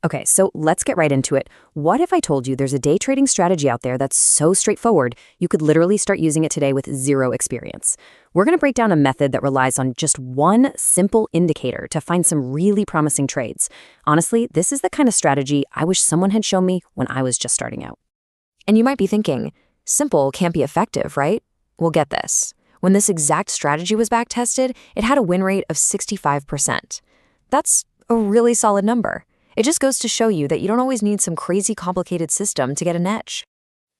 Okay, so let's get right into it. What if I told you there's a day trading strategy out there that's so straightforward, you could literally start using it today with zero experience? We're going to break down a method that relies on just one simple indicator to find some really promising trades. Honestly, this is the kind of strategy I wish someone had shown me when I was just starting out. And you might be thinking, simple can't be effective, right? Well, get this. When this exact strategy was back-tested, it had a win rate of 65%. That's a really solid number. It just goes to show you that you don't always need some crazy complicated system to get an edge.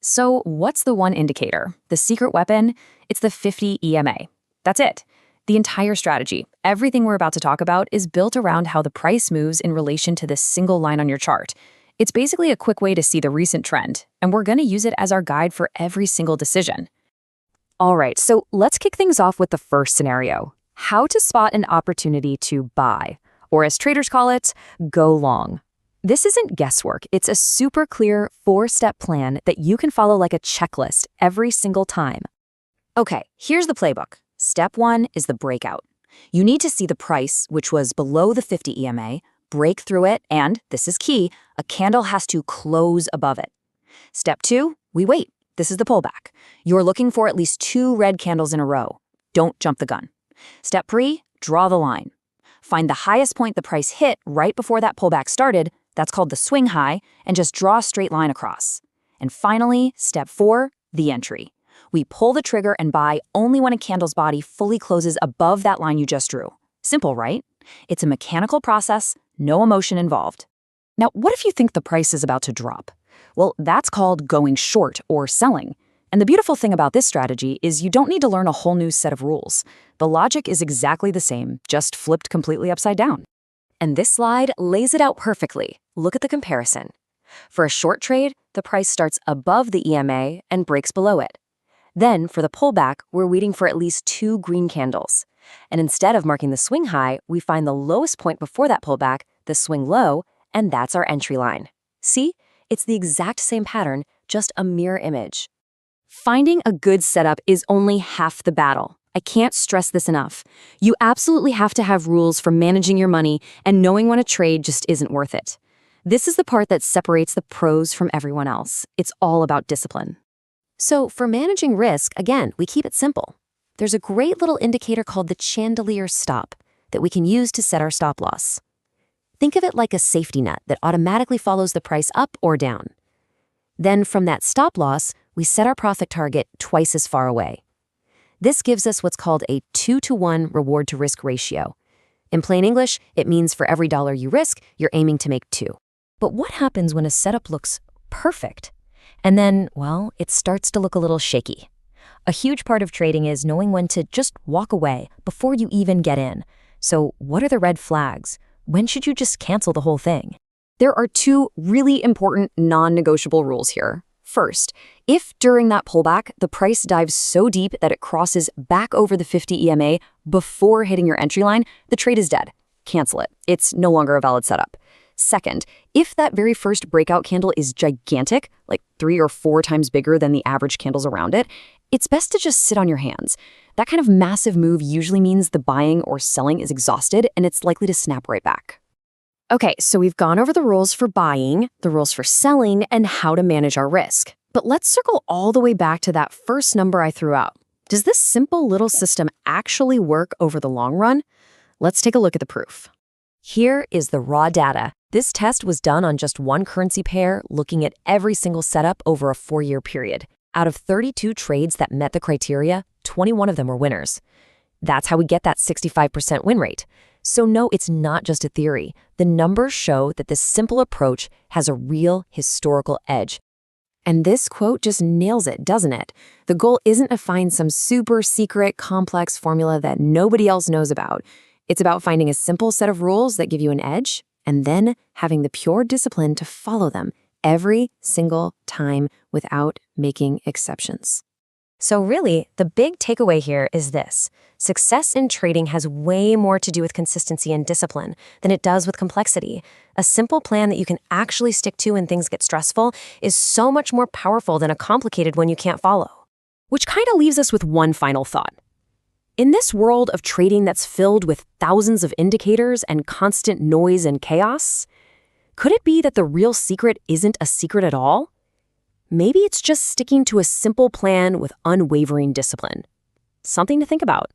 So what's the one indicator? The secret weapon? It's the 50 EMA. That's it. The entire strategy, everything we're about to talk about, is built around how the price moves in relation to this single line on your chart. It's basically a quick way to see the recent trend, and we're going to use it as our guide for every single decision. All right, so let's kick things off with the first scenario. How to spot an opportunity to buy, or as traders call it, go long. This isn't guesswork. It's a super clear 4-step plan that you can follow like a checklist every single time. Okay, here's the playbook. Step 1 is the breakout. You need to see the price, which was below the 50 EMA, break through it, and, this is key, a candle has to close above it. Step 2, we wait. This is the pullback. You're looking for at least 2 red candles in a row. Don't jump the gun. Step 3, draw the line. Find the highest point the price hit right before that pullback started, that's called the swing high, and just draw a straight line across. And finally, step 4, the entry. We pull the trigger and buy only when a candle's body fully closes above that line you just drew. Simple, right? It's a mechanical process, no emotion involved. Now, what if you think the price is about to drop? Well, that's called going short or selling. And the beautiful thing about this strategy is you don't need to learn a whole new set of rules. The logic is exactly the same, just flipped completely upside down. And this slide lays it out perfectly. Look at the comparison. For a short trade, the price starts above the EMA and breaks below it. Then, for the pullback, we're waiting for at least 2 green candles. And instead of marking the swing high, we find the lowest point before that pullback, the swing low, and that's our entry line. See? It's the exact same pattern, just a mirror image. Finding a good setup is only half the battle. I can't stress this enough. You absolutely have to have rules for managing your money, and knowing when a trade just isn't worth it. This is the part that separates the pros from everyone else. It's all about discipline. So for managing risk, again, we keep it simple. There's a great little indicator called the chandelier stop that we can use to set our stop loss. Think of it like a safety net that automatically follows the price up or down. Then from that stop loss, we set our profit target twice as far away. This gives us what's called a 2-to-1 reward to risk ratio. In plain English, it means for every dollar you risk, you're aiming to make 2. But what happens when a setup looks perfect? And then, well, it starts to look a little shaky. A huge part of trading is knowing when to just walk away before you even get in. So what are the red flags? When should you just cancel the whole thing? There are 2 really important non-negotiable rules here. First, if during that pullback, the price dives so deep that it crosses back over the 50 EMA before hitting your entry line, the trade is dead. Cancel it. It's no longer a valid setup. Second, if that very first breakout candle is gigantic, like 3 or 4 times bigger than the average candles around it, it's best to just sit on your hands. That kind of massive move usually means the buying or selling is exhausted and it's likely to snap right back. Okay, so we've gone over the rules for buying, the rules for selling, and how to manage our risk. But let's circle all the way back to that first number I threw out. Does this simple little system actually work over the long run? Let's take a look at the proof. Here is the raw data. This test was done on just one currency pair, looking at every single setup over a 4-year period. Out of 32 trades that met the criteria, 21 of them were winners. That's how we get that 65% win rate. So no, it's not just a theory. The numbers show that this simple approach has a real historical edge. And this quote just nails it, doesn't it? The goal isn't to find some super secret, complex formula that nobody else knows about. It's about finding a simple set of rules that give you an edge, and then having the pure discipline to follow them every single time without making exceptions. So really, the big takeaway here is this. Success in trading has way more to do with consistency and discipline than it does with complexity. A simple plan that you can actually stick to when things get stressful is so much more powerful than a complicated one you can't follow. Which kind of leaves us with one final thought. In this world of trading that's filled with thousands of indicators and constant noise and chaos, Could it be that the real secret isn't a secret at all? Maybe it's just sticking to a simple plan with unwavering discipline. Something to think about.